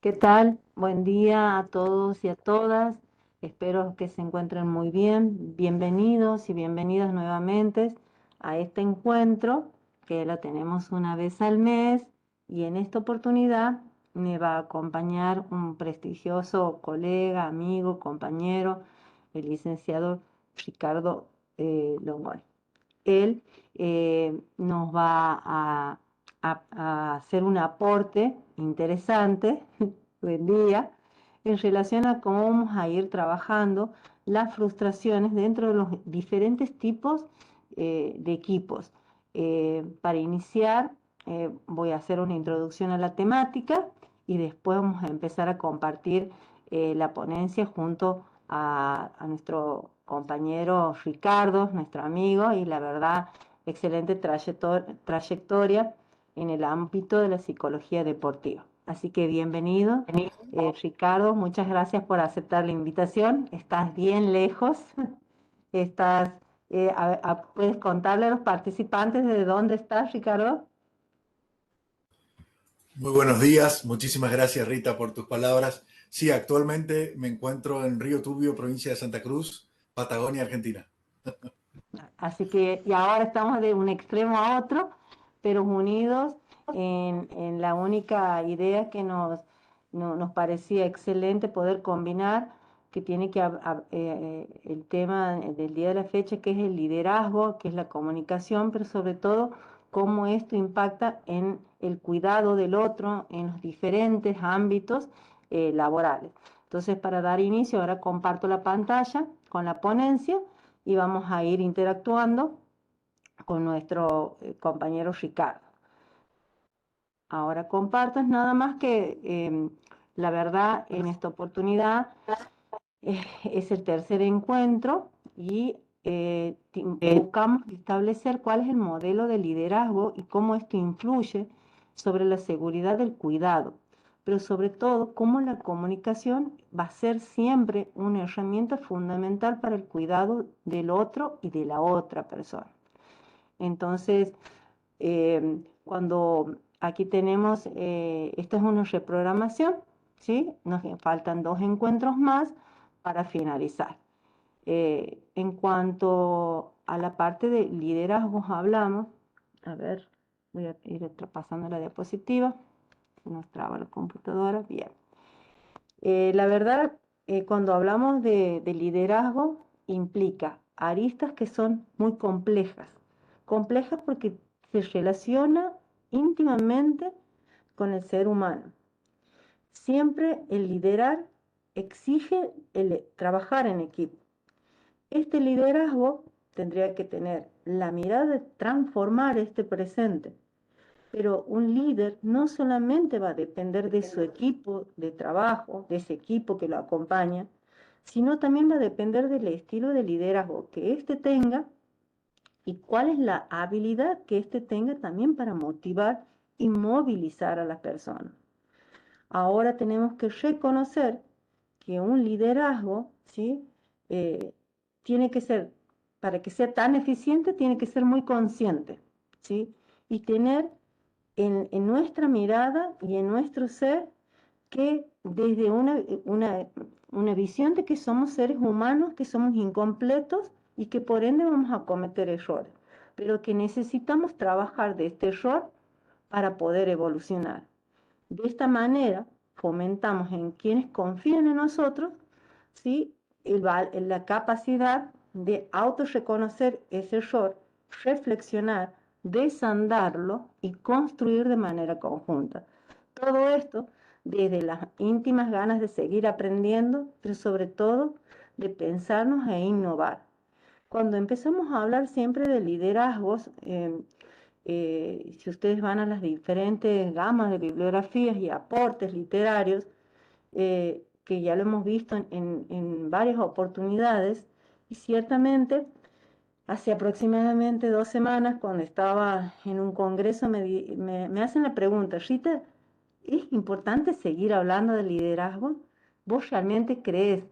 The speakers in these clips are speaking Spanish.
¿Qué tal? Buen día a todos y a todas. Espero que se encuentren muy bien. Bienvenidos y bienvenidas nuevamente a este encuentro que lo tenemos una vez al mes y en esta oportunidad me va a acompañar un prestigioso colega, amigo, compañero, el licenciado Ricardo Longoni. Él nos va a hacer un aporte interesante, buen día, en relación a cómo vamos a ir trabajando las frustraciones dentro de los diferentes tipos de equipos. Para iniciar, voy a hacer una introducción a la temática y después vamos a empezar a compartir la ponencia junto a nuestro compañero Ricardo, nuestro amigo, y la verdad, excelente trayectoria en el ámbito de la psicología deportiva. Así que bienvenido, Ricardo, muchas gracias por aceptar la invitación. Estás bien lejos, estás, ¿puedes contarle a los participantes de dónde estás, Ricardo? Muy buenos días, muchísimas gracias Rita por tus palabras. Sí, actualmente me encuentro en Río Turbio, provincia de Santa Cruz, Patagonia, Argentina. Así que, y ahora estamos de un extremo a otro, pero unidos en la única idea que nos parecía excelente poder combinar, que tiene el tema del día de la fecha, que es el liderazgo, que es la comunicación, pero sobre todo cómo esto impacta en el cuidado del otro en los diferentes ámbitos laborales. Entonces, para dar inicio, ahora comparto la pantalla con la ponencia y vamos a ir interactuando con nuestro compañero Ricardo. Ahora comparto, es nada más que la verdad en esta oportunidad es el tercer encuentro y buscamos establecer cuál es el modelo de liderazgo y cómo esto influye sobre la seguridad del cuidado, pero sobre todo cómo la comunicación va a ser siempre una herramienta fundamental para el cuidado del otro y de la otra persona. Entonces, cuando aquí tenemos, esto es una reprogramación, ¿sí? Nos faltan 2 encuentros más para finalizar. En cuanto a la parte de liderazgos hablamos, a ver, voy a ir pasando la diapositiva, se nos traba la computadora, bien. La verdad, cuando hablamos de liderazgo, implica aristas que son muy complejas porque se relaciona íntimamente con el ser humano. Siempre el liderar exige el trabajar en equipo. Este liderazgo tendría que tener la mirada de transformar este presente, pero un líder no solamente va a depender de su equipo de trabajo, de ese equipo que lo acompaña, sino también va a depender del estilo de liderazgo que éste tenga y cuál es la habilidad que éste tenga también para motivar y movilizar a las personas. Ahora tenemos que reconocer que un liderazgo, ¿sí? Eh, tiene que ser, para que sea tan eficiente, tiene que ser muy consciente, ¿sí? Y tener en nuestra mirada y en nuestro ser que desde una visión de que somos seres humanos, que somos incompletos y que por ende vamos a cometer errores, pero que necesitamos trabajar de este error para poder evolucionar. De esta manera, fomentamos en quienes confían en nosotros, ¿sí? La capacidad de autorreconocer ese error, reflexionar, desandarlo y construir de manera conjunta. Todo esto desde las íntimas ganas de seguir aprendiendo, pero sobre todo de pensarnos e innovar. Cuando empezamos a hablar siempre de liderazgos, si ustedes van a las diferentes gamas de bibliografías y aportes literarios, que ya lo hemos visto en varias oportunidades, y ciertamente hace aproximadamente 2 semanas, cuando estaba en un congreso, me hacen la pregunta: Rita, ¿es importante seguir hablando de liderazgo? ¿Vos realmente crees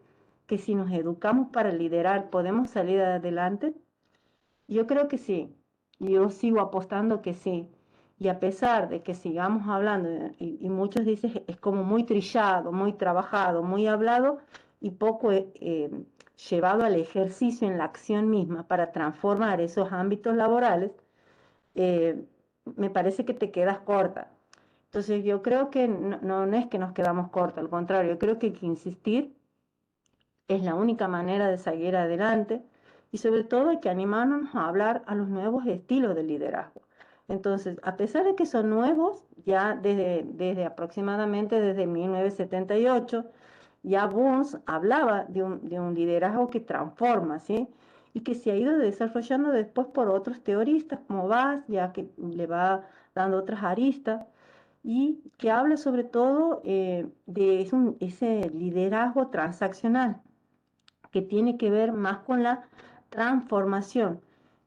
que si nos educamos para liderar podemos salir adelante? Yo creo que sí, yo sigo apostando que sí. Y a pesar de que sigamos hablando, y muchos dicen es como muy trillado, muy trabajado, muy hablado y poco llevado al ejercicio en la acción misma para transformar esos ámbitos laborales, eh, me parece que te quedas corta. Entonces yo creo que no es que nos quedamos cortos, al contrario, yo creo que hay que insistir, es la única manera de seguir adelante y sobre todo hay que animarnos a hablar a los nuevos estilos de liderazgo. Entonces, a pesar de que son nuevos, ya desde aproximadamente desde 1978, ya Burns hablaba de un liderazgo que transforma, ¿sí? Y que se ha ido desarrollando después por otros teoristas como Bass, ya que le va dando otras aristas, y que habla sobre todo de ese liderazgo transaccional, que tiene que ver más con la transformación,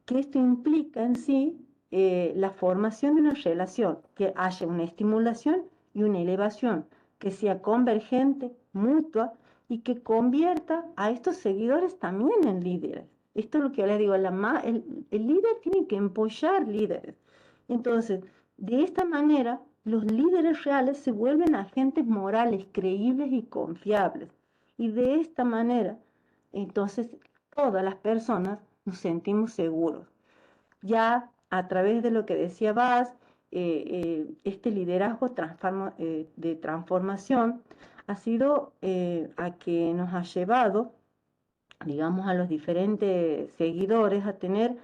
que esto implica en sí la formación de una relación, que haya una estimulación y una elevación, que sea convergente, mutua y que convierta a estos seguidores también en líderes. Esto es lo que yo les digo, el líder tiene que empollar líderes. Entonces, de esta manera, los líderes reales se vuelven agentes morales creíbles y confiables. Y de esta manera, entonces, todas las personas nos sentimos seguros. Ya a través de lo que decía Bas, este liderazgo de transformación ha sido a que nos ha llevado, digamos, a los diferentes seguidores a tener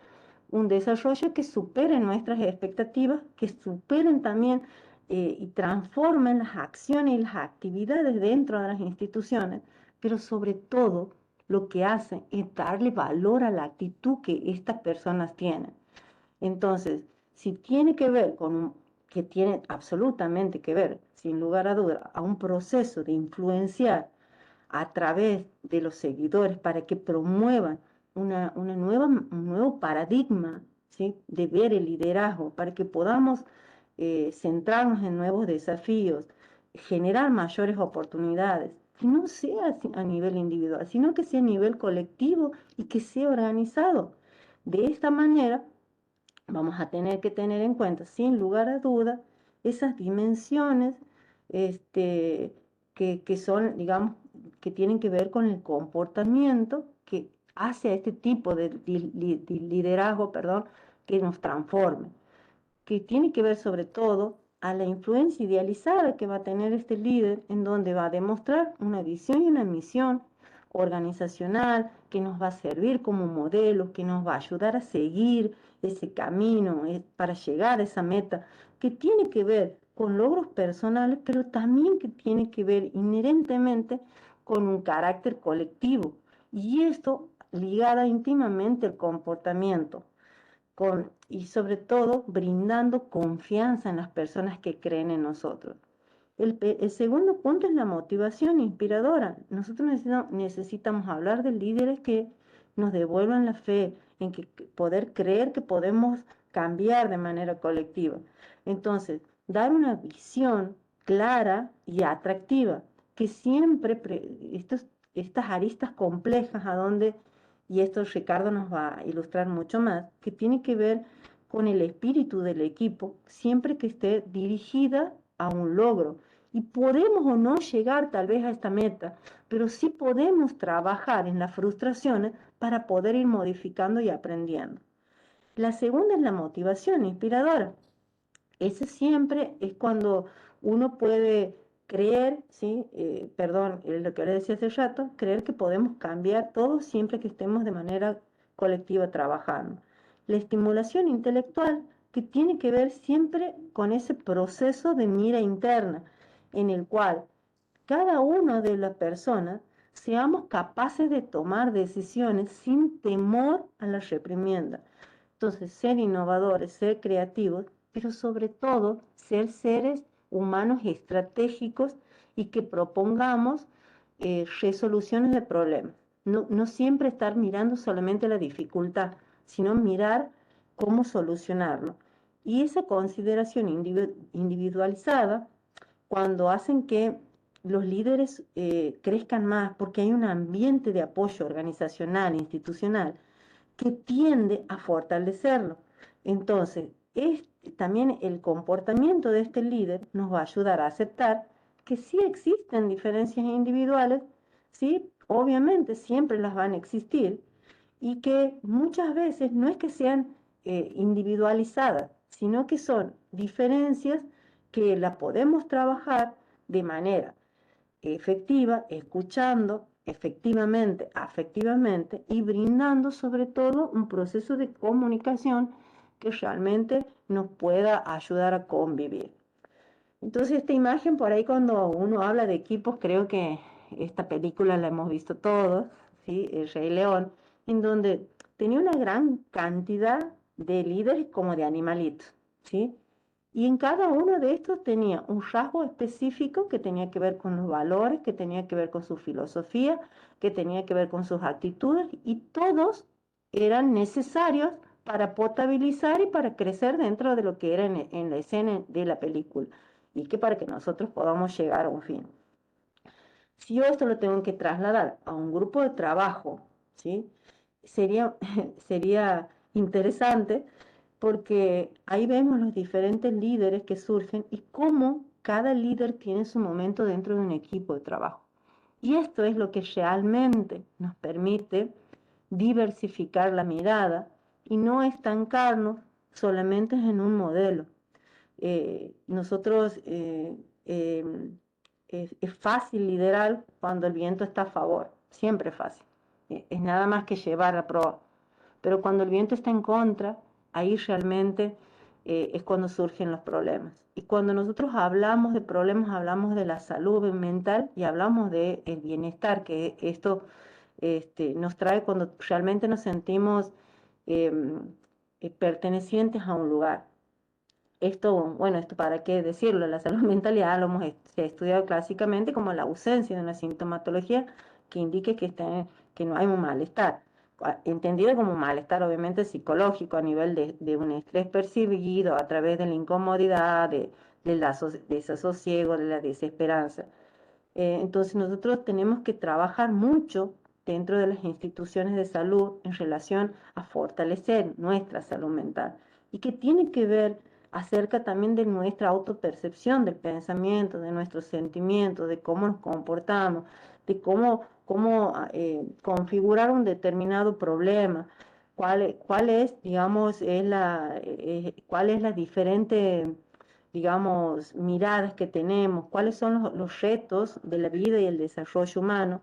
un desarrollo que supere nuestras expectativas, que superen también y transformen las acciones y las actividades dentro de las instituciones, pero sobre todo lo que hacen es darle valor a la actitud que estas personas tienen. Entonces, si tiene que ver que tiene absolutamente que ver, sin lugar a duda, a un proceso de influenciar a través de los seguidores para que promuevan un nuevo paradigma, ¿sí? De ver el liderazgo, para que podamos centrarnos en nuevos desafíos, generar mayores oportunidades, que no sea a nivel individual, sino que sea a nivel colectivo y que sea organizado. De esta manera, vamos a tener que tener en cuenta, sin lugar a duda, esas dimensiones este, que son, digamos, que tienen que ver con el comportamiento que hace a este tipo de liderazgo, perdón, que nos transforme, que tiene que ver sobre todo a la influencia idealizada que va a tener este líder, en donde va a demostrar una visión y una misión organizacional que nos va a servir como modelo, que nos va a ayudar a seguir ese camino para llegar a esa meta, que tiene que ver con logros personales, pero también que tiene que ver inherentemente con un carácter colectivo. Y esto ligada íntimamente al comportamiento y sobre todo brindando confianza en las personas que creen en nosotros. El segundo punto es la motivación inspiradora. Nosotros necesitamos hablar de líderes que nos devuelvan la fe en que poder creer que podemos cambiar de manera colectiva. Entonces, dar una visión clara y atractiva, que siempre estas aristas complejas a donde, y esto Ricardo nos va a ilustrar mucho más, que tiene que ver con el espíritu del equipo, siempre que esté dirigida a un logro. Y podemos o no llegar tal vez a esta meta, pero sí podemos trabajar en las frustraciones para poder ir modificando y aprendiendo. La segunda es la motivación inspiradora. Ese siempre es cuando uno puede creer, ¿sí? Perdón, lo que le decía hace rato, creer que podemos cambiar todo siempre que estemos de manera colectiva trabajando. La estimulación intelectual, que tiene que ver siempre con ese proceso de mira interna, en el cual cada una de las personas seamos capaces de tomar decisiones sin temor a la reprimienda. Entonces, ser innovadores, ser creativos, pero sobre todo ser seres humanos estratégicos y que propongamos resoluciones de problemas. No siempre estar mirando solamente la dificultad, sino mirar cómo solucionarlo. Y esa consideración individualizada, cuando hacen que los líderes crezcan más, porque hay un ambiente de apoyo organizacional, institucional, que tiende a fortalecerlo. Entonces, también el comportamiento de este líder nos va a ayudar a aceptar que sí existen diferencias individuales, sí, obviamente siempre las van a existir, y que muchas veces no es que sean individualizadas, sino que son diferencias que la podemos trabajar de manera efectiva, escuchando efectivamente, afectivamente y brindando sobre todo un proceso de comunicación que realmente nos pueda ayudar a convivir. Entonces esta imagen por ahí cuando uno habla de equipos, creo que esta película la hemos visto todos, ¿sí? El Rey León, en donde tenía una gran cantidad de líderes como de animalitos, ¿sí? Y en cada uno de estos tenía un rasgo específico que tenía que ver con los valores, que tenía que ver con su filosofía, que tenía que ver con sus actitudes, y todos eran necesarios para potabilizar y para crecer dentro de lo que era en la escena de la película, y que para que nosotros podamos llegar a un fin. Si yo esto lo tengo que trasladar a un grupo de trabajo, ¿sí? Sería interesante porque ahí vemos los diferentes líderes que surgen y cómo cada líder tiene su momento dentro de un equipo de trabajo. Y esto es lo que realmente nos permite diversificar la mirada y no estancarnos solamente en un modelo. Nosotros es fácil liderar cuando el viento está a favor, siempre es fácil. Es nada más que llevar a proa. Pero cuando el viento está en contra, ahí realmente es cuando surgen los problemas. Y cuando nosotros hablamos de problemas, hablamos de la salud mental y hablamos del bienestar, que esto nos trae cuando realmente nos sentimos eh, pertenecientes a un lugar. Esto, bueno, esto para qué decirlo, la salud mental ya lo hemos estudiado clásicamente como la ausencia de una sintomatología que indique que no hay un malestar, entendido como malestar obviamente psicológico a nivel de un estrés percibido a través de la incomodidad, del desasosiego, de la desesperanza. Entonces nosotros tenemos que trabajar mucho dentro de las instituciones de salud en relación a fortalecer nuestra salud mental y que tiene que ver acerca también de nuestra autopercepción del pensamiento, de nuestros sentimientos, de cómo nos comportamos, de cómo configurar un determinado problema, cuál es, digamos, cuál es la diferente, digamos, miradas que tenemos, cuáles son los retos de la vida y el desarrollo humano,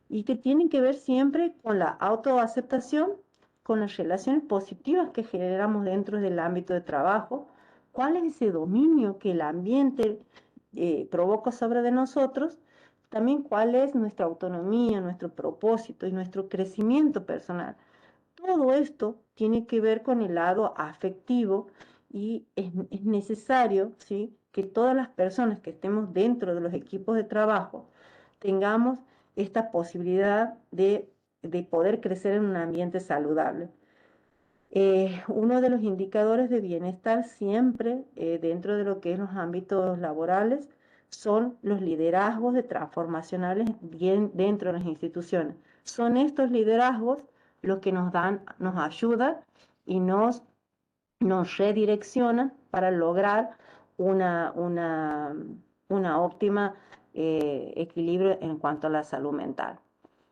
y que tienen que ver siempre con la autoaceptación, con las relaciones positivas que generamos dentro del ámbito de trabajo, cuál es ese dominio que el ambiente provoca sobre de nosotros, también cuál es nuestra autonomía, nuestro propósito y nuestro crecimiento personal. Todo esto tiene que ver con el lado afectivo y es necesario, ¿sí?, que todas las personas que estemos dentro de los equipos de trabajo tengamos esta posibilidad de poder crecer en un ambiente saludable. Uno de los indicadores de bienestar siempre dentro de lo que es los ámbitos laborales son los liderazgos de transformacionales bien dentro de las instituciones. Son estos liderazgos los que nos ayudan y nos redireccionan para lograr una óptima equilibrio en cuanto a la salud mental.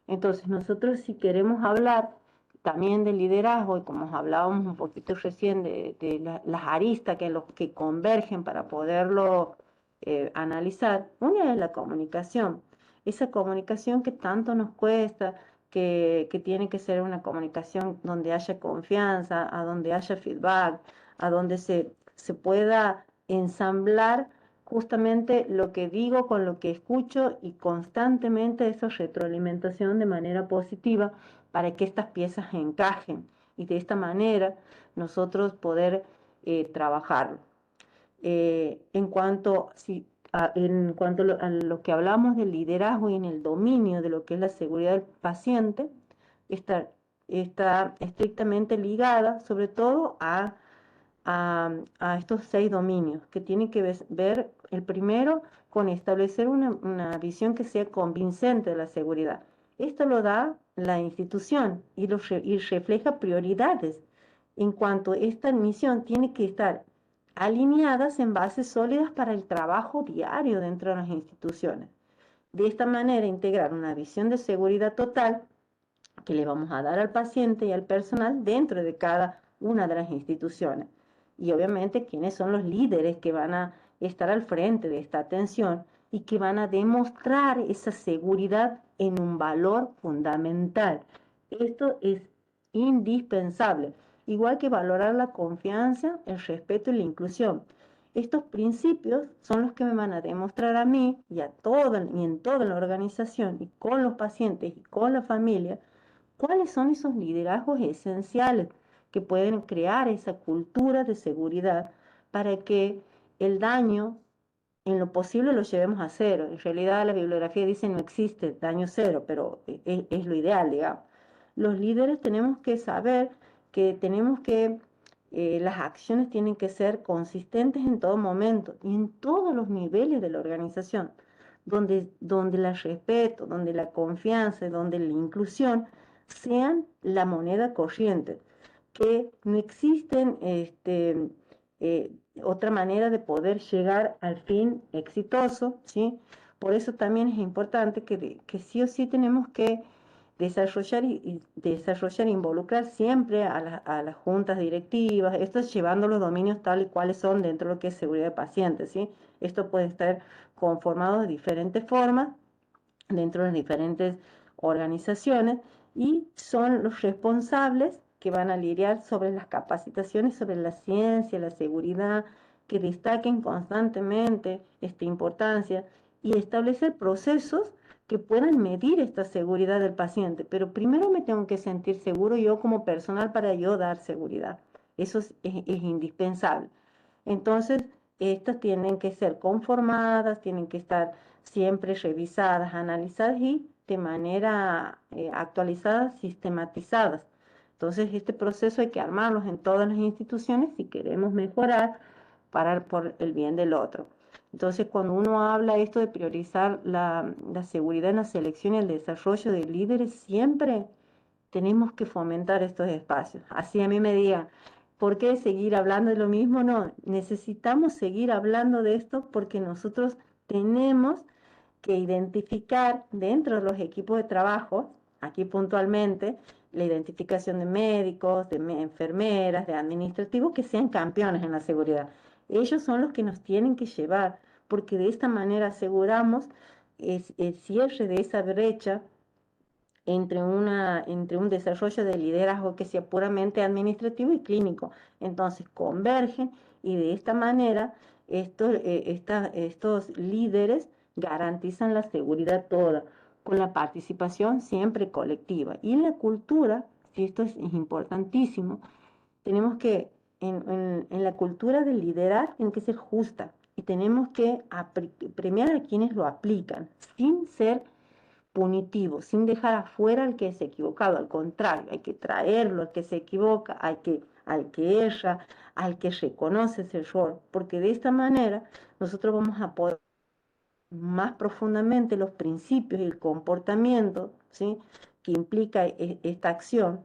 Entonces, nosotros si queremos hablar también del liderazgo, y como hablábamos un poquito recién de las aristas que convergen para poderlo analizar, una es la comunicación. Esa comunicación que tanto nos cuesta, que tiene que ser una comunicación donde haya confianza, a donde haya feedback, a donde se pueda ensamblar justamente lo que digo con lo que escucho y constantemente esa retroalimentación de manera positiva para que estas piezas encajen y de esta manera nosotros poder trabajarlo. En cuanto a lo que hablamos del liderazgo y en el dominio de lo que es la seguridad del paciente, está estrictamente ligada sobre todo a estos 6 dominios, que tienen que ver el primero con establecer una visión que sea convincente de la seguridad. Esto lo da la institución y refleja prioridades en cuanto a esta misión tiene que estar alineadas en bases sólidas para el trabajo diario dentro de las instituciones. De esta manera, integrar una visión de seguridad total que le vamos a dar al paciente y al personal dentro de cada una de las instituciones. Y obviamente, quiénes son los líderes que van a estar al frente de esta atención y que van a demostrar esa seguridad en un valor fundamental. Esto es indispensable, igual que valorar la confianza, el respeto y la inclusión. Estos principios son los que me van a demostrar a mí y en toda la organización y con los pacientes y con la familia cuáles son esos liderazgos esenciales que pueden crear esa cultura de seguridad para que el daño en lo posible lo llevemos a cero. En realidad la bibliografía dice no existe daño cero, pero es lo ideal, digamos. Los líderes tenemos que saber que las acciones tienen que ser consistentes en todo momento y en todos los niveles de la organización, donde el respeto, donde la confianza, donde la inclusión sean la moneda corriente, que no existen otra manera de poder llegar al fin exitoso, ¿sí? Por eso también es importante que sí o sí tenemos que desarrollar e involucrar siempre a las juntas directivas, esto es llevando los dominios tal y cuales son dentro de lo que es seguridad de pacientes, ¿sí? Esto puede estar conformado de diferentes formas dentro de las diferentes organizaciones y son los responsables que van a lidiar sobre las capacitaciones sobre la ciencia, la seguridad, que destaquen constantemente esta importancia y establecer procesos que puedan medir esta seguridad del paciente. Pero primero me tengo que sentir seguro yo como personal para yo dar seguridad. Eso es indispensable. Entonces, estas tienen que ser conformadas, tienen que estar siempre revisadas, analizadas y de manera actualizadas, sistematizadas. Entonces, este proceso hay que armarlos en todas las instituciones si queremos mejorar por el bien del otro. Entonces, cuando uno habla esto de priorizar la seguridad en la selección y el desarrollo de líderes, siempre tenemos que fomentar estos espacios. Así a mí me digan, ¿por qué seguir hablando de lo mismo? No, necesitamos seguir hablando de esto porque nosotros tenemos que identificar dentro de los equipos de trabajo, aquí puntualmente, la identificación de médicos, de enfermeras, de administrativos que sean campeones en la seguridad. Ellos son los que nos tienen que llevar, porque de esta manera aseguramos el cierre de esa brecha entre un desarrollo de liderazgo que sea puramente administrativo y clínico. Entonces convergen y de esta manera estos líderes garantizan la seguridad toda, con la participación siempre colectiva. Y en la cultura, si esto es importantísimo, tenemos que, en la cultura del liderar, tiene que ser justa y tenemos que premiar a quienes lo aplican, sin ser punitivo, sin dejar afuera al que es equivocado, al contrario, hay que traerlo al que se equivoca, al que erra, al que reconoce ese error, porque de esta manera nosotros vamos a poder más profundamente los principios y el comportamiento, ¿sí?, que implica esta acción,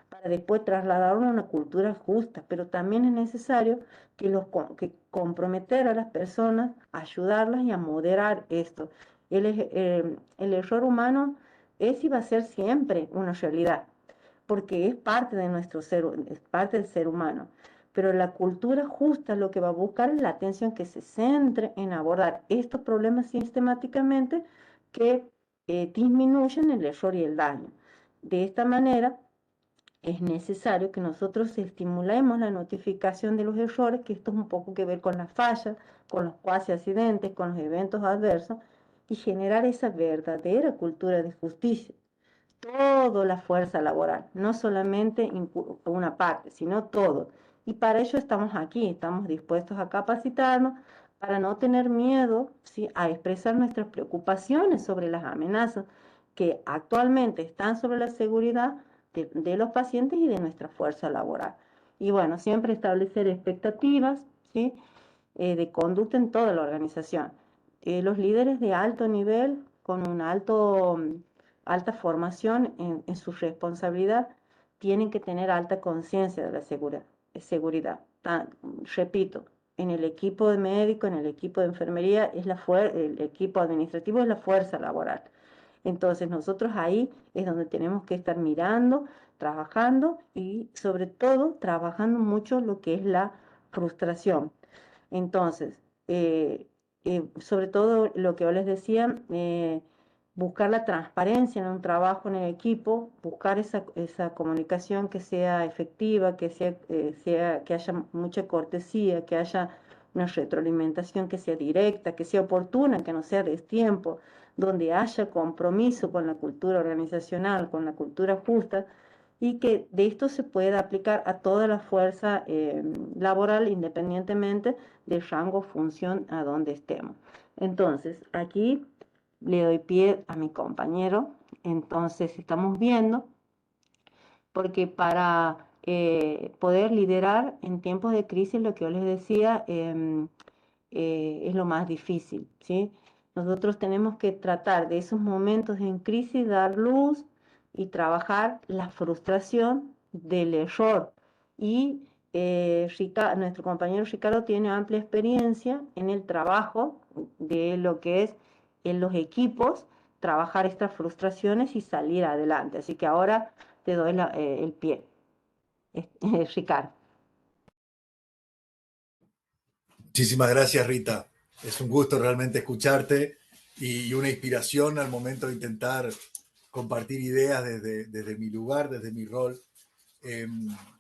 para después trasladarlo a una cultura justa, pero también es necesario que comprometer a las personas, ayudarlas y a moderar esto. El error humano es y va a ser siempre una realidad, porque es parte de nuestro ser, es parte del ser humano. Pero la cultura justa lo que va a buscar es la atención que se centre en abordar estos problemas sistemáticamente que disminuyen el error y el daño. De esta manera, es necesario que nosotros estimulemos la notificación de los errores, que esto es un poco que ver con las fallas, con los cuasi accidentes, con los eventos adversos, y generar esa verdadera cultura de justicia. Toda la fuerza laboral, no solamente una parte, sino todo. Y para ello estamos aquí, estamos dispuestos a capacitarnos para no tener miedo, ¿sí?, a expresar nuestras preocupaciones sobre las amenazas que actualmente están sobre la seguridad de los pacientes y de nuestra fuerza laboral. Y bueno, siempre establecer expectativas, ¿sí?, de conducta en toda la organización. Los líderes de alto nivel, con una alta formación en su responsabilidad, tienen que tener alta conciencia de la seguridad. Repito, en el equipo de médico, en el equipo de enfermería, el equipo administrativo es la fuerza laboral. Entonces nosotros ahí es donde tenemos que estar mirando, trabajando y sobre todo trabajando mucho lo que es la frustración. Entonces, sobre todo lo que yo les decía, buscar la transparencia en un trabajo en el equipo, buscar esa comunicación que sea efectiva, que haya mucha cortesía, que haya una retroalimentación que sea directa, que sea oportuna, que no sea destiempo, donde haya compromiso con la cultura organizacional, con la cultura justa, y que de esto se pueda aplicar a toda la fuerza laboral, independientemente del rango, función a donde estemos. Entonces, aquí le doy pie a mi compañero. Entonces, estamos viendo, porque para poder liderar en tiempos de crisis, lo que yo les decía, es lo más difícil, ¿sí? Nosotros tenemos que tratar de esos momentos en crisis, dar luz y trabajar la frustración del error. Y nuestro compañero Ricardo tiene amplia experiencia en el trabajo de lo que es en los equipos, trabajar estas frustraciones y salir adelante. Así que ahora te doy el pie, Ricardo. Muchísimas gracias, Rita. Es un gusto realmente escucharte y una inspiración al momento de intentar compartir ideas desde mi lugar, desde mi rol.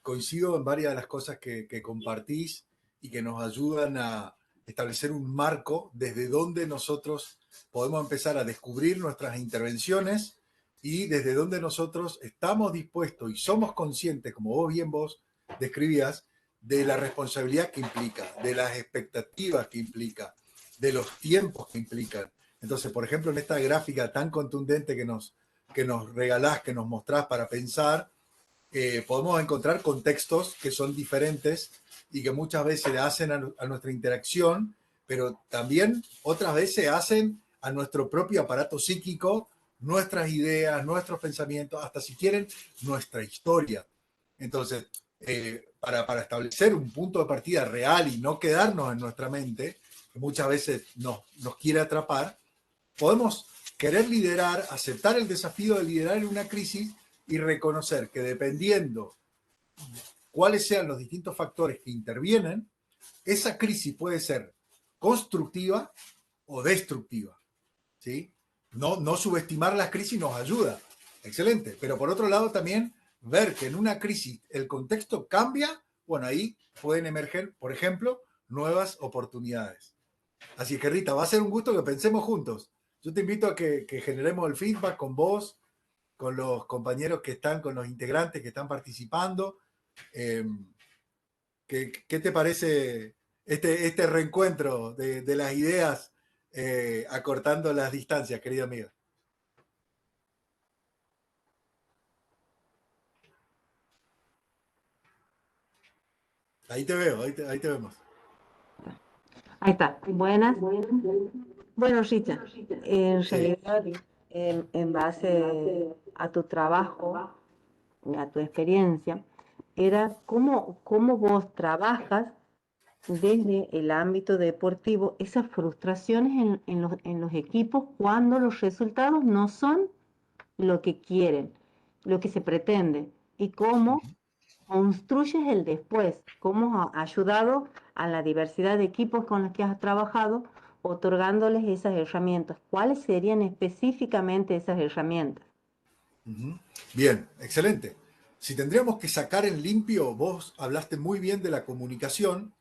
Coincido en varias de las cosas que compartís y que nos ayudan a establecer un marco desde donde nosotros podemos empezar a descubrir nuestras intervenciones y desde donde nosotros estamos dispuestos y somos conscientes, como vos describías, de la responsabilidad que implica, de las expectativas que implica, de los tiempos que implican. Entonces, por ejemplo, en esta gráfica tan contundente que nos regalás, que nos mostrás para pensar, podemos encontrar contextos que son diferentes y que muchas veces hacen a nuestra interacción, pero también otras veces hacen a nuestro propio aparato psíquico, nuestras ideas, nuestros pensamientos, hasta si quieren, nuestra historia. Entonces, para establecer un punto de partida real y no quedarnos en nuestra mente, que muchas veces nos quiere atrapar, podemos querer liderar, aceptar el desafío de liderar en una crisis y reconocer que dependiendo cuáles sean los distintos factores que intervienen, esa crisis puede ser constructiva o destructiva. ¿Sí? No subestimar las crisis nos ayuda, excelente, pero por otro lado también ver que en una crisis el contexto cambia, bueno, ahí pueden emerger, por ejemplo, nuevas oportunidades. Así que Rita, va a ser un gusto que pensemos juntos. Yo te invito a que generemos el feedback con vos, con los compañeros que están, con los integrantes que están participando. Eh, ¿qué te parece este reencuentro de las ideas acortando las distancias, querida amiga? Ahí te veo, ahí te vemos. Ahí está. Buenas. Bueno, Richa, en Sí. realidad, en base a tu trabajo, a tu experiencia, era cómo vos trabajas desde el ámbito deportivo esas frustraciones en los equipos cuando los resultados no son lo que quieren, lo que se pretende, y cómo construyes el después, cómo ha ayudado a la diversidad de equipos con los que has trabajado, otorgándoles esas herramientas. ¿Cuáles serían específicamente esas herramientas? Bien, excelente. Si tendríamos que sacar en limpio, vos hablaste muy bien de la comunicación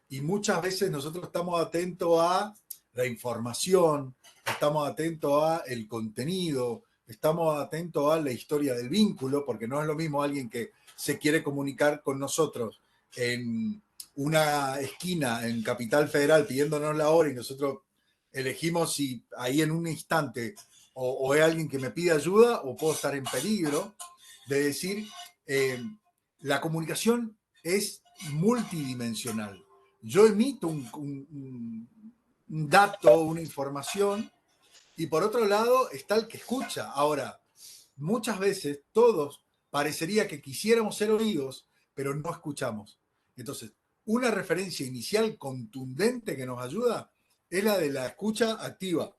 y muchas veces nosotros estamos atentos a la información, estamos atentos a el contenido, estamos atentos a la historia del vínculo, porque no es lo mismo alguien que se quiere comunicar con nosotros en una esquina en Capital Federal pidiéndonos la hora y nosotros elegimos si ahí en un instante o es alguien que me pide ayuda o puedo estar en peligro, de decir, eh, la comunicación es multidimensional. Yo emito un dato, una información, y por otro lado está el que escucha. Ahora, muchas veces todos parecería que quisiéramos ser oídos, pero no escuchamos. Entonces, una referencia inicial contundente que nos ayuda es la de la escucha activa,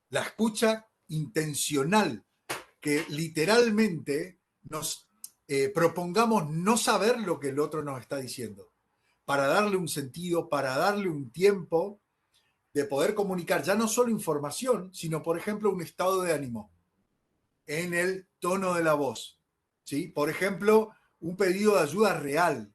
la escucha intencional, que literalmente nos propongamos no saber lo que el otro nos está diciendo, para darle un sentido, para darle un tiempo de poder comunicar ya no solo información, sino, por ejemplo, un estado de ánimo en el tono de la voz. ¿Sí? Por ejemplo, un pedido de ayuda real,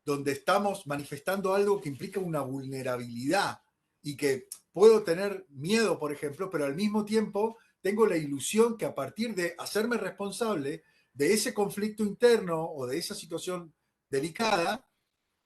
donde estamos manifestando algo que implica una vulnerabilidad y que puedo tener miedo, por ejemplo, pero al mismo tiempo tengo la ilusión que a partir de hacerme responsable de ese conflicto interno o de esa situación delicada,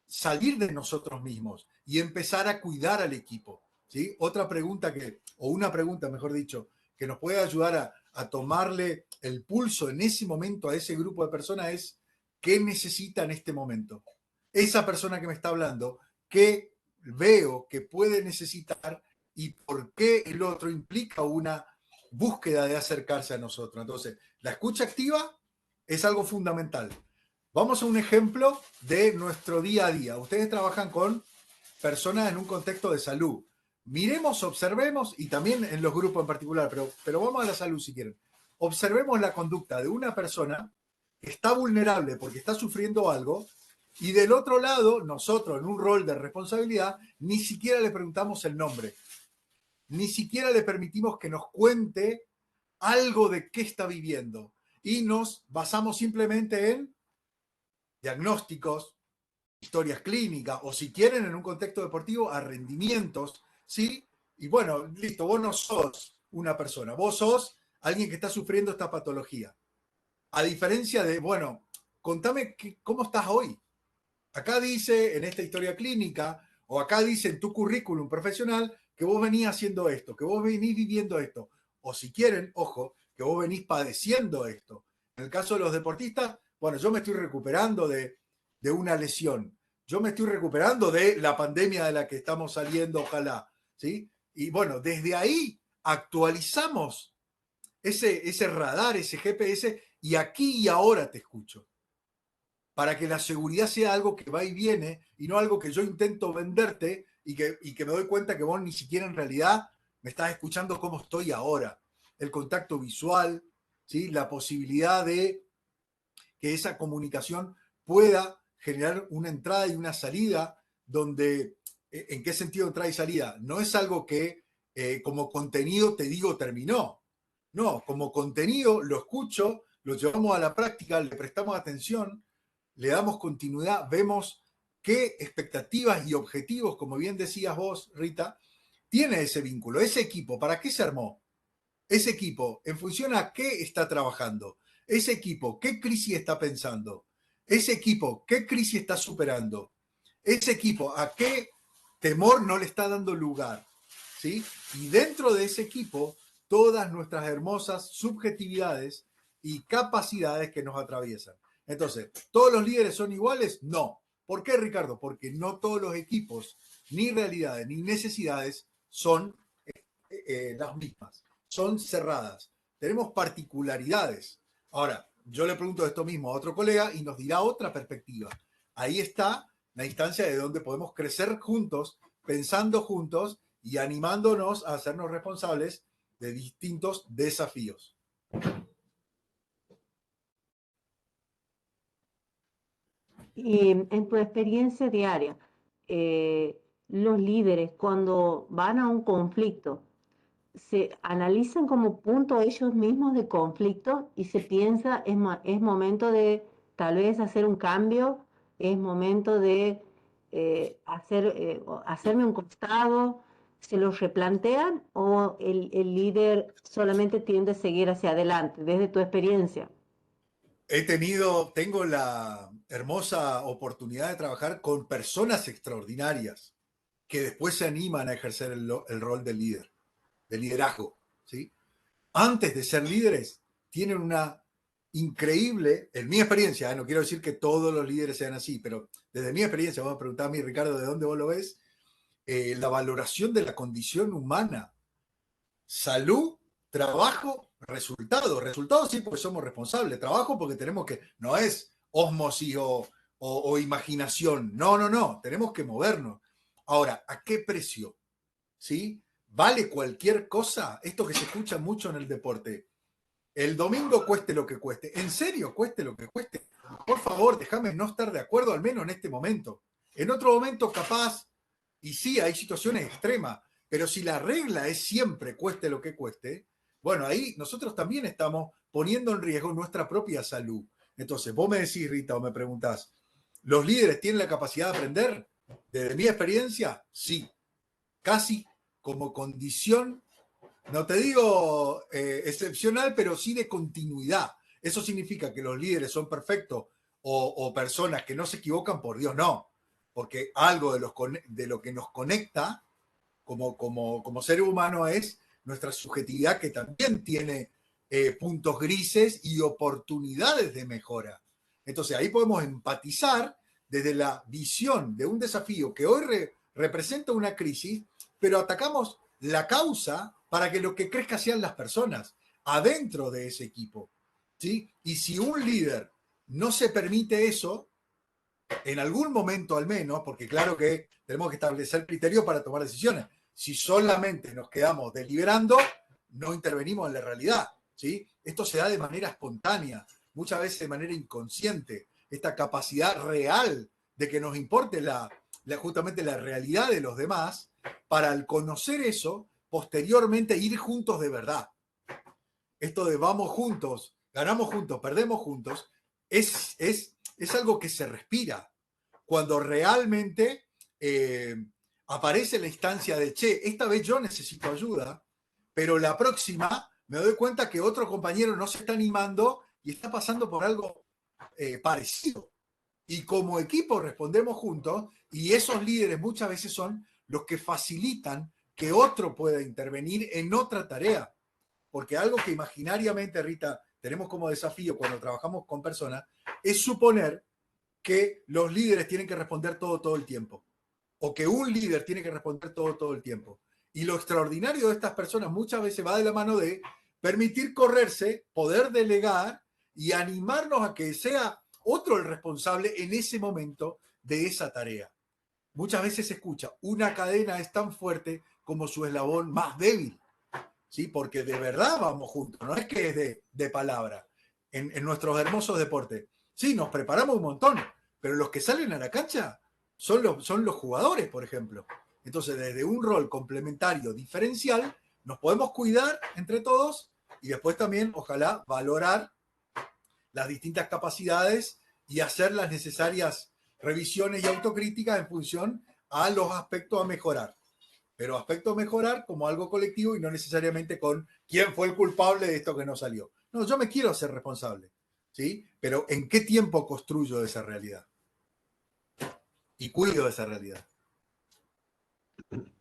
salir de nosotros mismos y empezar a cuidar al equipo. ¿Sí? Otra pregunta o una pregunta, mejor dicho, que nos puede ayudar a tomarle el pulso en ese momento a ese grupo de personas es: ¿qué necesita en este momento? Esa persona que me está hablando, ¿qué veo que puede necesitar y por qué el otro implica una búsqueda de acercarse a nosotros? Entonces, la escucha activa es algo fundamental. Vamos a un ejemplo de nuestro día a día. Ustedes trabajan con personas en un contexto de salud. Miremos, observemos, y también en los grupos en particular, pero vamos a la salud si quieren. Observemos la conducta de una persona que está vulnerable porque está sufriendo algo, y del otro lado, nosotros en un rol de responsabilidad, ni siquiera le preguntamos el nombre, ni siquiera le permitimos que nos cuente algo de qué está viviendo, y nos basamos simplemente en diagnósticos, historias clínicas, o si quieren en un contexto deportivo, a rendimientos, ¿sí? Y bueno, listo, vos no sos una persona, vos sos alguien que está sufriendo esta patología. A diferencia de, bueno, contame cómo estás hoy. Acá dice en esta historia clínica, o acá dice en tu currículum profesional, que vos venís haciendo esto, que vos venís viviendo esto, o si quieren, ojo, que vos venís padeciendo esto. En el caso de los deportistas, bueno, yo me estoy recuperando de una lesión, yo me estoy recuperando de la pandemia de la que estamos saliendo, ojalá, ¿sí? Y bueno, desde ahí actualizamos ese radar, ese GPS, y aquí y ahora te escucho, para que la seguridad sea algo que va y viene y no algo que yo intento venderte y que me doy cuenta que vos ni siquiera en realidad me estás escuchando cómo estoy ahora. El contacto visual, ¿sí? La posibilidad de que esa comunicación pueda generar una entrada y una salida donde, ¿en qué sentido entrada y salida? No es algo que como contenido te digo terminó. No, como contenido lo escucho, lo llevamos a la práctica, le prestamos atención, le damos continuidad, vemos qué expectativas y objetivos, como bien decías vos, Rita, tiene ese vínculo, ese equipo. ¿Para qué se armó? Ese equipo, en función a qué está trabajando, ese equipo, qué crisis está pensando, ese equipo, qué crisis está superando, ese equipo, a qué temor no le está dando lugar, ¿sí? Y dentro de ese equipo, todas nuestras hermosas subjetividades y capacidades que nos atraviesan. Entonces, ¿todos los líderes son iguales? No. ¿Por qué, Ricardo? Porque no todos los equipos, ni realidades, ni necesidades son las mismas, son cerradas. Tenemos particularidades. Ahora, yo le pregunto esto mismo a otro colega y nos dirá otra perspectiva. Ahí está la instancia de donde podemos crecer juntos, pensando juntos y animándonos a hacernos responsables de distintos desafíos. Y en tu experiencia diaria, los líderes cuando van a un conflicto, se analizan como punto ellos mismos de conflicto y se piensa, es momento de tal vez hacer un cambio, es momento de hacerme un costado, se lo replantean o el líder solamente tiende a seguir hacia adelante, desde tu experiencia. Tengo la hermosa oportunidad de trabajar con personas extraordinarias que después se animan a ejercer el rol de líder, de liderazgo, ¿sí? Antes de ser líderes, tienen una increíble, en mi experiencia, no quiero decir que todos los líderes sean así, pero desde mi experiencia, vamos a preguntar a mí, Ricardo, ¿de dónde vos lo ves? La valoración de la condición humana, salud, trabajo Resultados sí, porque somos responsables. Trabajo porque tenemos que, no es ósmosis o imaginación. No, no, no. Tenemos que movernos. Ahora, ¿a qué precio? ¿Sí? ¿Vale cualquier cosa? Esto que se escucha mucho en el deporte. El domingo cueste lo que cueste. ¿En serio cueste lo que cueste? Por favor, déjame no estar de acuerdo, al menos en este momento. En otro momento, capaz, y sí, hay situaciones extremas, pero si la regla es siempre cueste lo que cueste, bueno, ahí nosotros también estamos poniendo en riesgo nuestra propia salud. Entonces, vos me decís, Rita, o me preguntás, ¿los líderes tienen la capacidad de aprender? Desde mi experiencia, sí, casi como condición, no te digo excepcional, pero sí de continuidad. ¿Eso significa que los líderes son perfectos o personas que no se equivocan? Por Dios, no. Porque algo de lo que nos conecta como ser humano es nuestra subjetividad, que también tiene puntos grises y oportunidades de mejora. Entonces ahí podemos empatizar desde la visión de un desafío que hoy representa una crisis, pero atacamos la causa para que lo que crezca sean las personas adentro de ese equipo. ¿Sí? Y si un líder no se permite eso, en algún momento al menos, porque claro que tenemos que establecer criterios para tomar decisiones. Si solamente nos quedamos deliberando, no intervenimos en la realidad. ¿Sí? Esto se da de manera espontánea, muchas veces de manera inconsciente. Esta capacidad real de que nos importe justamente la realidad de los demás, para al conocer eso, posteriormente ir juntos de verdad. Esto de vamos juntos, ganamos juntos, perdemos juntos, es algo que se respira cuando realmente aparece la instancia de, che, esta vez yo necesito ayuda, pero la próxima me doy cuenta que otro compañero no se está animando y está pasando por algo parecido. Y como equipo respondemos juntos, y esos líderes muchas veces son los que facilitan que otro pueda intervenir en otra tarea. Porque algo que imaginariamente, Rita, tenemos como desafío cuando trabajamos con personas, es suponer que los líderes tienen que responder todo el tiempo, o que un líder tiene que responder todo el tiempo. Y lo extraordinario de estas personas muchas veces va de la mano de permitir correrse, poder delegar y animarnos a que sea otro el responsable en ese momento de esa tarea. Muchas veces se escucha, una cadena es tan fuerte como su eslabón más débil. ¿Sí? Porque de verdad vamos juntos, no es que es de palabra. En nuestros hermosos deportes, sí, nos preparamos un montón, pero los que salen a la cancha son los jugadores, por ejemplo. Entonces, desde un rol complementario, diferencial, nos podemos cuidar entre todos y después también, ojalá, valorar las distintas capacidades y hacer las necesarias revisiones y autocríticas en función a los aspectos a mejorar, pero aspecto mejorar como algo colectivo y no necesariamente con quién fue el culpable de esto que no salió. No, yo me quiero ser responsable, ¿sí? Pero ¿en qué tiempo construyo esa realidad? Y cuido esa realidad.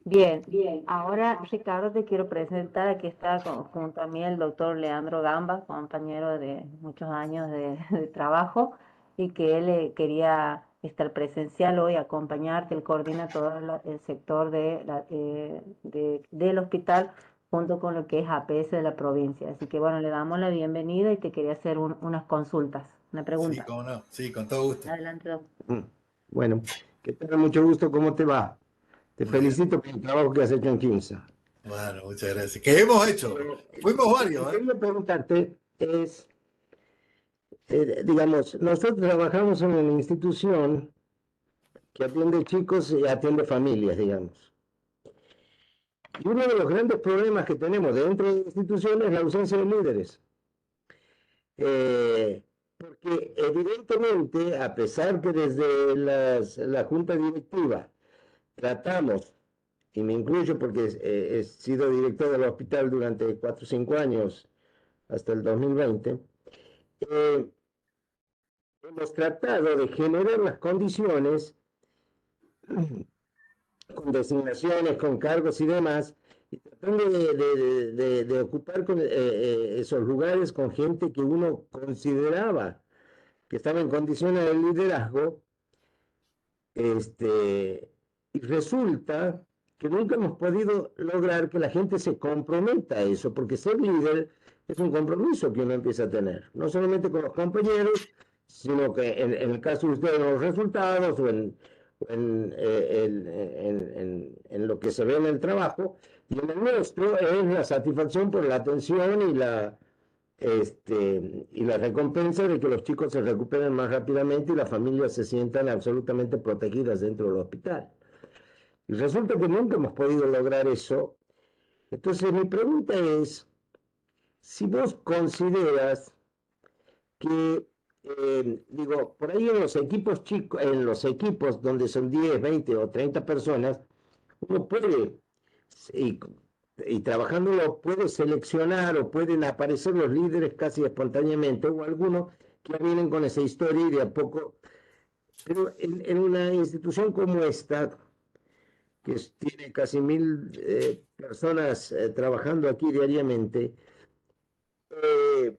Bien, ahora Ricardo te quiero presentar, aquí está junto a mí el doctor Leandro Gamba, compañero de muchos años de trabajo, y que él quería estar presencial hoy, acompañarte, él coordina todo el sector del hospital junto con lo que es APS de la provincia. Así que bueno, le damos la bienvenida y te quería hacer unas consultas, una Sí, pregunta. cómo no, sí, con todo gusto. Adelante, doctor. Bueno, ¿qué tal? Mucho gusto, ¿cómo te va? Te Muy bien. felicito por el trabajo que has hecho en Quimsa. Bueno, muchas gracias. ¿Qué hemos hecho? Pero, Fuimos lo que varios, ¿eh? quería preguntarte es, digamos, nosotros trabajamos en una institución que atiende chicos y atiende familias, digamos. Y uno de los grandes problemas que tenemos dentro de la institución es la ausencia de líderes. Porque evidentemente, a pesar que desde la junta directiva tratamos, y me incluyo porque he sido director del hospital durante 4 o 5 años, hasta el 2020, eh, hemos tratado de generar las condiciones con designaciones, con cargos y demás, y tratando de ocupar esos lugares con gente que uno consideraba que estaba en condiciones de liderazgo, y resulta que nunca hemos podido lograr que la gente se comprometa a eso, porque ser líder es un compromiso que uno empieza a tener, no solamente con los compañeros, sino que en el caso de ustedes, los resultados en lo que se ve en el trabajo, y en el nuestro es la satisfacción por la atención y la recompensa de que los chicos se recuperen más rápidamente y las familias se sientan absolutamente protegidas dentro del hospital. Y resulta que nunca hemos podido lograr eso. Entonces mi pregunta es, si vos consideras que, digo, por ahí en los equipos chicos, en los equipos donde son 10, 20 o 30 personas, uno puede, y, y trabajándolo, puede seleccionar o pueden aparecer los líderes casi espontáneamente, o algunos que ya vienen con esa historia y de a poco, pero en una institución como esta, que tiene casi 1000 personas trabajando aquí diariamente, eh,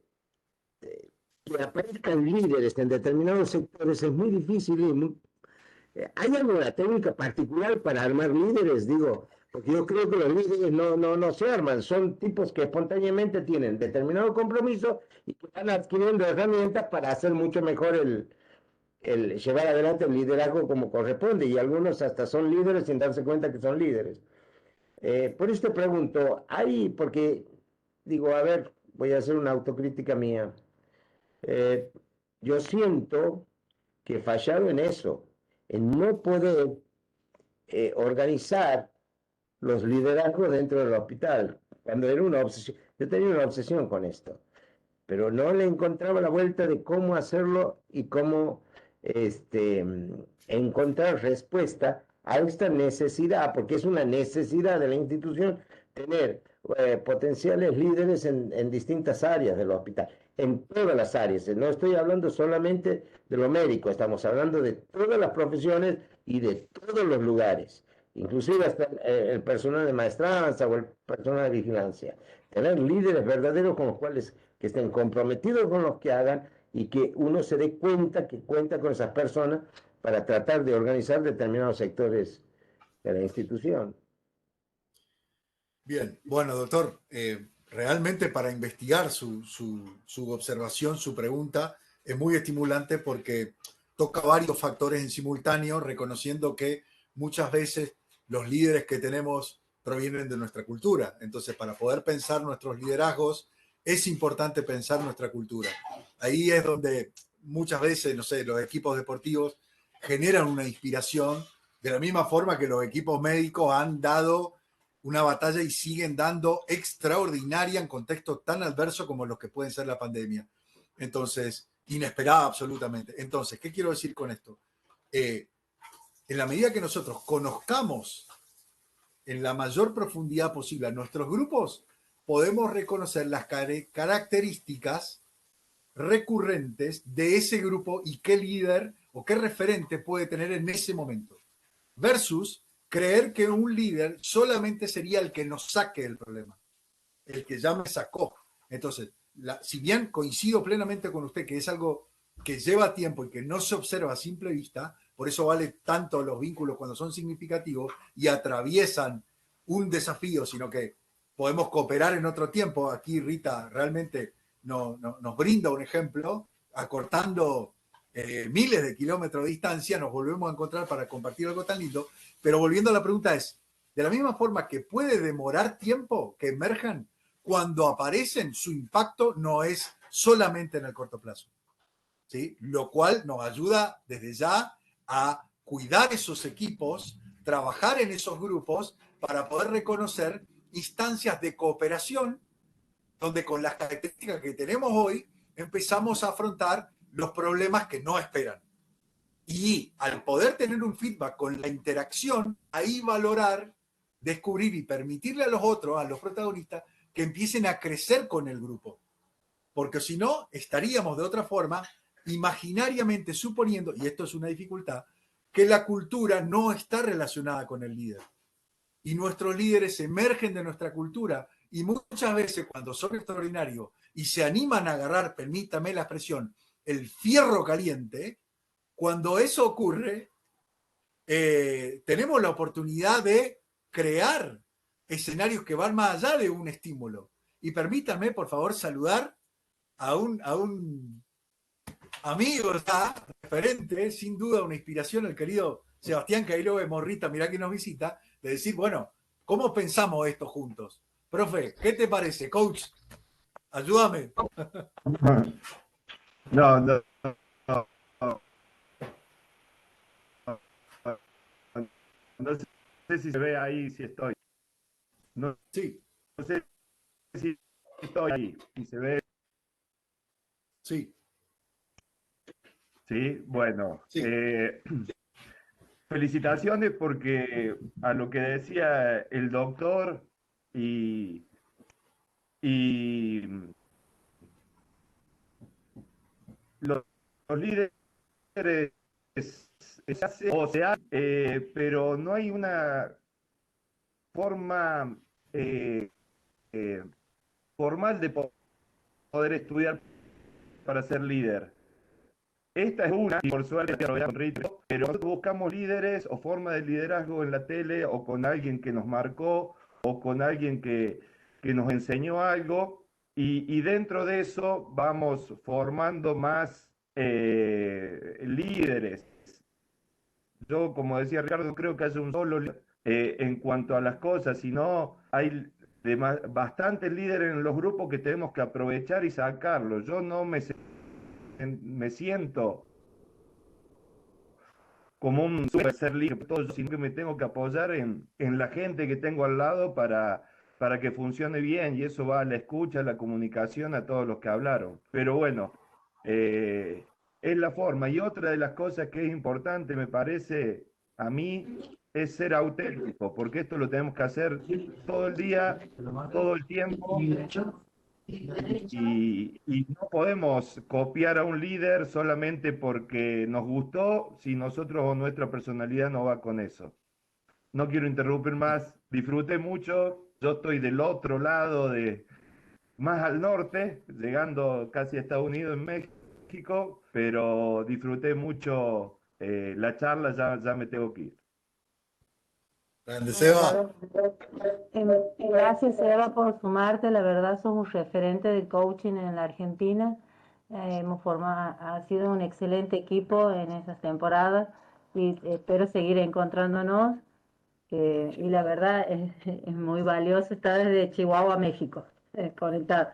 que aparezcan líderes en determinados sectores es muy difícil y ¿hay alguna técnica particular para armar líderes? Digo, porque yo creo que los líderes no se arman, son tipos que espontáneamente tienen determinado compromiso y que van adquiriendo herramientas para hacer mucho mejor el llevar adelante el liderazgo como corresponde, y algunos hasta son líderes sin darse cuenta que son líderes. Por eso te pregunto, porque digo, a ver, voy a hacer una autocrítica mía. Eh, yo siento que he fallado en eso, en no poder organizar los liderazgos dentro del hospital, cuando era una obsesión. Yo tenía una obsesión con esto, pero no le encontraba la vuelta de cómo hacerlo y cómo encontrar respuesta a esta necesidad, porque es una necesidad de la institución tener potenciales líderes en distintas áreas del hospital, en todas las áreas. No estoy hablando solamente de lo médico, estamos hablando de todas las profesiones y de todos los lugares, inclusive hasta el personal de maestranza o el personal de vigilancia. Tener líderes verdaderos con los cuales que estén comprometidos con los que hagan y que uno se dé cuenta que cuenta con esas personas para tratar de organizar determinados sectores de la institución. Bien, bueno, doctor, realmente para investigar su observación, su pregunta, es muy estimulante porque toca varios factores en simultáneo, reconociendo que muchas veces los líderes que tenemos provienen de nuestra cultura. Entonces, para poder pensar nuestros liderazgos, es importante pensar nuestra cultura. Ahí es donde muchas veces, no sé, los equipos deportivos generan una inspiración, de la misma forma que los equipos médicos han dado una batalla y siguen dando extraordinaria en contextos tan adversos como los que pueden ser la pandemia. Entonces, inesperada absolutamente. Entonces, ¿qué quiero decir con esto? En la medida que nosotros conozcamos en la mayor profundidad posible a nuestros grupos, podemos reconocer las características recurrentes de ese grupo y qué líder o qué referente puede tener en ese momento. Versus creer que un líder solamente sería el que nos saque del problema, el que ya me sacó. Entonces, si bien coincido plenamente con usted que es algo que lleva tiempo y que no se observa a simple vista, por eso vale tanto los vínculos cuando son significativos y atraviesan un desafío, sino que podemos cooperar en otro tiempo. Aquí Rita realmente nos brinda un ejemplo, acortando miles de kilómetros de distancia, nos volvemos a encontrar para compartir algo tan lindo. Pero volviendo a la pregunta es, de la misma forma que puede demorar tiempo que emerjan, cuando aparecen, su impacto no es solamente en el corto plazo, ¿sí? Lo cual nos ayuda desde ya a cuidar esos equipos, trabajar en esos grupos para poder reconocer instancias de cooperación donde con las características que tenemos hoy empezamos a afrontar los problemas que no esperan. Y al poder tener un feedback con la interacción, ahí valorar, descubrir y permitirle a los otros, a los protagonistas, que empiecen a crecer con el grupo. Porque si no, estaríamos de otra forma imaginariamente suponiendo, y esto es una dificultad, que la cultura no está relacionada con el líder. Y nuestros líderes emergen de nuestra cultura y muchas veces cuando son extraordinarios y se animan a agarrar, permítame la expresión, el fierro caliente, cuando eso ocurre, tenemos la oportunidad de crear escenarios que van más allá de un estímulo Y permítanme, por favor, saludar a un amigo, referente, sin duda una inspiración, el querido Sebastián Cairo de Morrita, mirá que nos visita, de decir, bueno, ¿cómo pensamos esto juntos? Profe, ¿qué te parece? Coach, ayúdame. No, no, no, no, no sé si se ve ahí, si estoy. No, Sí. no sé si estoy ahí, si se ve. Sí. Sí, bueno. Sí. Felicitaciones porque a lo que decía el doctor y, y los líderes se hace, o se hace, pero no hay una forma eh, formal de poder estudiar para ser líder. Esta es una, y por suerte con ritmo, pero nosotros buscamos líderes o formas de liderazgo en la tele o con alguien que nos marcó o con alguien que nos enseñó algo y dentro de eso vamos formando más líderes. Yo, como decía Ricardo, creo que hace un solo en cuanto a las cosas, sino hay bastantes líderes en los grupos que tenemos que aprovechar y sacarlos. Yo no me siento como un super ser líder, sino que me tengo que apoyar en la gente que tengo al lado para que funcione bien, y eso va a la escucha, a la comunicación, a todos los que hablaron. Pero bueno, es la forma. Y otra de las cosas que es importante, me parece, a mí, es ser auténtico, porque esto lo tenemos que hacer todo el día, todo el tiempo, y no podemos copiar a un líder solamente porque nos gustó si nosotros o nuestra personalidad no va con eso. No quiero interrumpir más, disfruté mucho, yo estoy del otro lado, más al norte, llegando casi a Estados Unidos, en México, pero disfruté mucho la charla, ya me tengo que ir. Grande, Seba. Gracias, Eva, por sumarte. La verdad, sos un referente de coaching en la Argentina. Ha sido un excelente equipo en esas temporadas y espero seguir encontrándonos. Y la verdad es muy valioso estar desde Chihuahua a México conectado.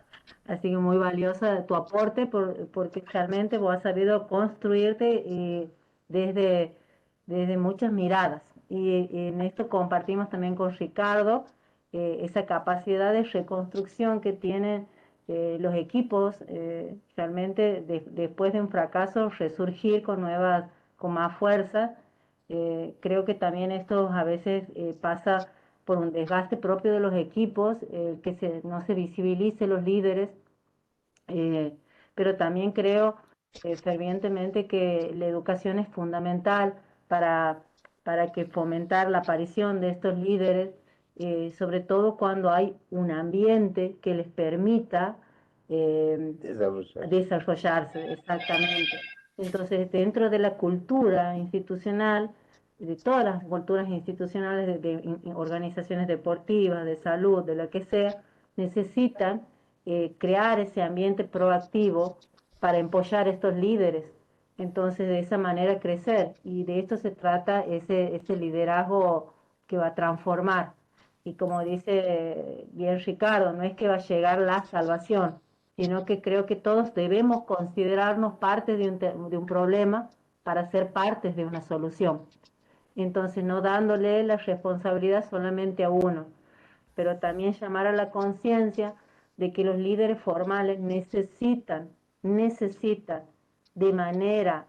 Así que muy valiosa tu aporte porque realmente vos has sabido construirte desde muchas miradas. Y en esto compartimos también con Ricardo esa capacidad de reconstrucción que tienen los equipos, realmente después de un fracaso, resurgir con más fuerza. Creo que también esto a veces pasa por un desgaste propio de los equipos, no se visibilice los líderes, eh, pero también creo fervientemente que la educación es fundamental para, para que fomentar la aparición de estos líderes, sobre todo cuando hay un ambiente que les permita desarrollarse, exactamente. Entonces, dentro de la cultura institucional, de todas las culturas institucionales de organizaciones deportivas, de salud, de lo que sea, necesitan crear ese ambiente proactivo para empollar estos líderes. Entonces, de esa manera crecer. Y de esto se trata ese liderazgo que va a transformar. Y como dice bien Ricardo, no es que va a llegar la salvación, sino que creo que todos debemos considerarnos parte de un problema para ser partes de una solución. Entonces, no dándole la responsabilidad solamente a uno, pero también llamar a la conciencia de que los líderes formales necesitan de manera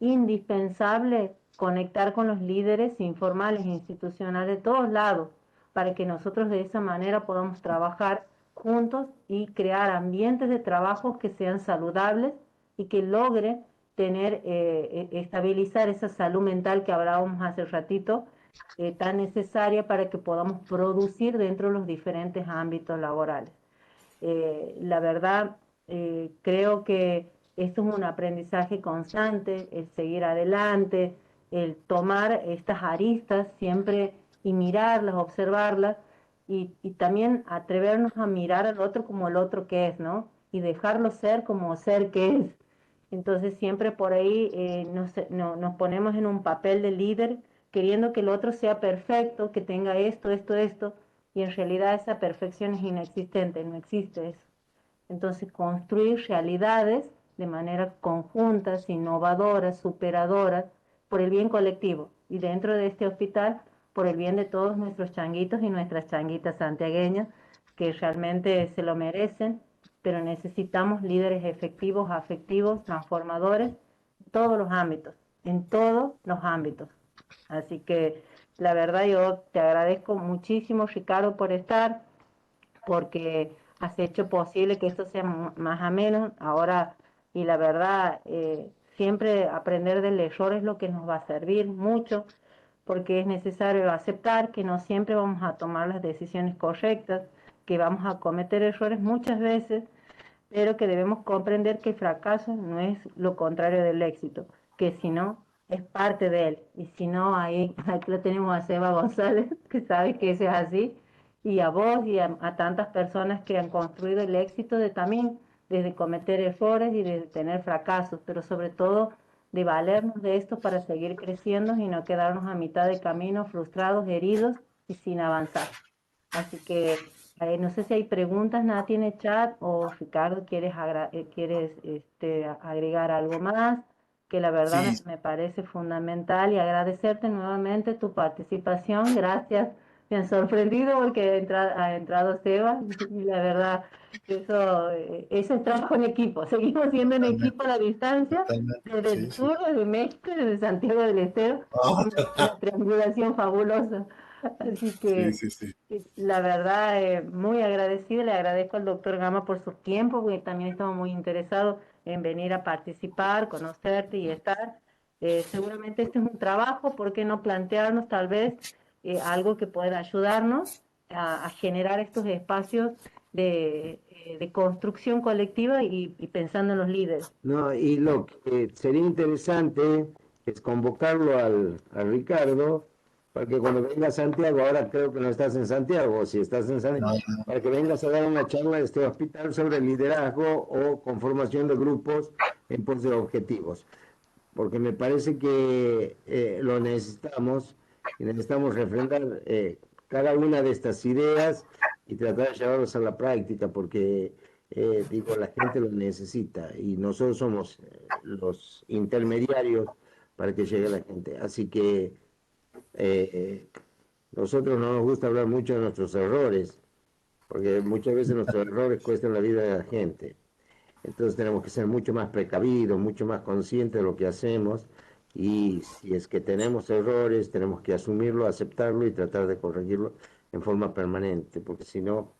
indispensable conectar con los líderes informales e institucionales de todos lados, para que nosotros de esa manera podamos trabajar juntos y crear ambientes de trabajo que sean saludables y que logren estabilizar esa salud mental que hablábamos hace ratito, tan necesaria para que podamos producir dentro de los diferentes ámbitos laborales. La verdad, creo que esto es un aprendizaje constante, el seguir adelante, el tomar estas aristas siempre y mirarlas, observarlas, y también atrevernos a mirar al otro como el otro que es, ¿no? Y dejarlo ser como ser que es. Entonces siempre por ahí nos ponemos en un papel de líder queriendo que el otro sea perfecto, que tenga esto, esto, esto, y en realidad esa perfección es inexistente, no existe eso. Entonces construir realidades de manera conjuntas, innovadoras, superadoras, por el bien colectivo. Y dentro de este hospital, por el bien de todos nuestros changuitos y nuestras changuitas santiagueñas, que realmente se lo merecen, pero necesitamos líderes efectivos, afectivos, transformadores, en todos los ámbitos, en todos los ámbitos. Así que la verdad yo te agradezco muchísimo, Ricardo, por estar, porque has hecho posible que esto sea más ameno. Ahora, y la verdad, siempre aprender del error es lo que nos va a servir mucho, porque es necesario aceptar que no siempre vamos a tomar las decisiones correctas, que vamos a cometer errores muchas veces, pero que debemos comprender que el fracaso no es lo contrario del éxito, que si no, es parte de él. Y si no, ahí aquí lo tenemos a Seba González, que sabe que eso es así, y a vos y a tantas personas que han construido el éxito de también, desde cometer errores y de tener fracasos, pero sobre todo de valernos de esto para seguir creciendo y no quedarnos a mitad de camino, frustrados, heridos y sin avanzar. Así que no sé si hay preguntas, Nati, en el chat, o Ricardo, ¿quieres agregar algo más? Que la verdad Sí, me parece fundamental, y agradecerte nuevamente tu participación. Gracias. Me han sorprendido porque ha entrado Seba y la verdad, eso es trabajo en equipo. Seguimos siendo en equipo totalmente, a la distancia, totalmente. desde el Sí, sí. sur, desde México, desde Santiago del Estero. Una triangulación fabulosa. Así Sí, que sí, sí. la verdad, muy agradecida, le agradezco al doctor Gama por su tiempo, porque también estamos muy interesados en venir a participar, conocerte y estar. Seguramente este es un trabajo, ¿por qué no plantearnos tal vez algo que pueda ayudarnos a generar estos espacios de construcción colectiva y pensando en los líderes? No, y lo que sería interesante es convocarlo a Ricardo para que cuando venga a Santiago, ahora creo que no estás en Santiago, o si estás en Santiago, No, para que vengas a dar una charla de este hospital sobre liderazgo o conformación de grupos en pos de objetivos, porque me parece que lo necesitamos y necesitamos refrendar cada una de estas ideas y tratar de llevarlas a la práctica, porque digo, la gente lo necesita y nosotros somos los intermediarios para que llegue la gente. Así que nosotros no nos gusta hablar mucho de nuestros errores, porque muchas veces nuestros errores cuestan la vida de la gente. Entonces tenemos que ser mucho más precavidos, mucho más conscientes de lo que hacemos, y si es que tenemos errores, tenemos que asumirlo, aceptarlo y tratar de corregirlo en forma permanente, porque si no,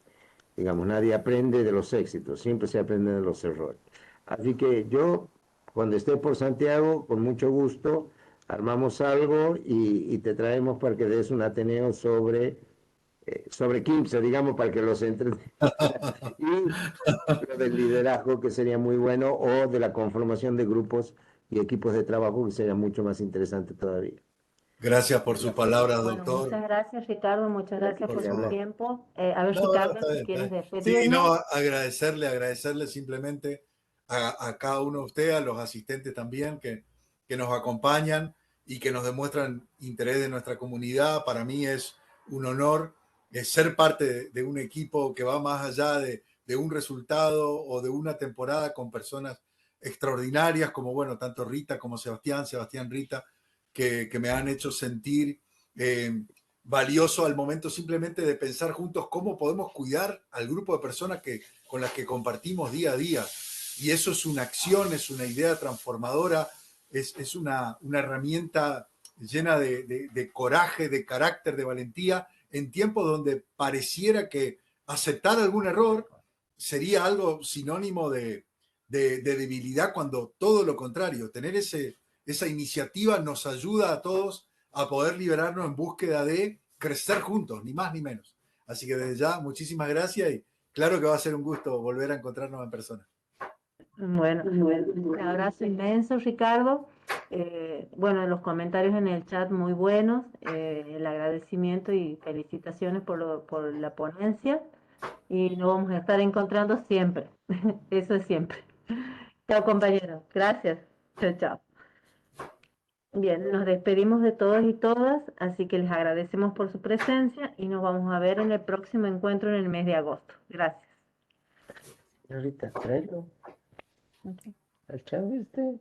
digamos, nadie aprende de los éxitos, siempre se aprende de los errores. Así que yo, cuando esté por Santiago, con mucho gusto, armamos algo y te traemos para que des un Ateneo sobre Kimsa, digamos, para que los entre. Y lo del liderazgo, que sería muy bueno, o de la conformación de grupos y equipos de trabajo, que sería mucho más interesante todavía. Gracias por sus palabras, Bueno, doctor. muchas gracias, Ricardo, muchas gracias Por por su favor. tiempo. A ver, No, no, Ricardo, está si bien, está quieres bien. Sí, despedirnos. no, agradecerle simplemente a cada uno de ustedes, a los asistentes también que nos acompañan y que nos demuestran interés de nuestra comunidad. Para mí es un honor ser parte de un equipo que va más allá de un resultado o de una temporada con personas extraordinarias como, bueno, tanto Rita como Sebastián, Rita, que me han hecho sentir valioso al momento simplemente de pensar juntos cómo podemos cuidar al grupo de personas con las que compartimos día a día. Y eso es una acción, es una idea transformadora, es una herramienta llena de coraje, de carácter, de valentía, en tiempos donde pareciera que aceptar algún error sería algo sinónimo de debilidad, cuando todo lo contrario, tener esa iniciativa nos ayuda a todos a poder liberarnos en búsqueda de crecer juntos, ni más ni menos. Así que desde ya, muchísimas gracias y claro que va a ser un gusto volver a encontrarnos en persona. Bueno, un abrazo inmenso, Ricardo. Bueno, los comentarios en el chat muy buenos, el agradecimiento y felicitaciones por la ponencia y nos vamos a estar encontrando siempre, eso es siempre. Chao, compañeros, gracias. Chao, chao. Bien, nos despedimos de todos y todas, así que les agradecemos por su presencia y nos vamos a ver en el próximo encuentro en el mes de agosto. Gracias. Señorita, tráelo Ok. al chavo este.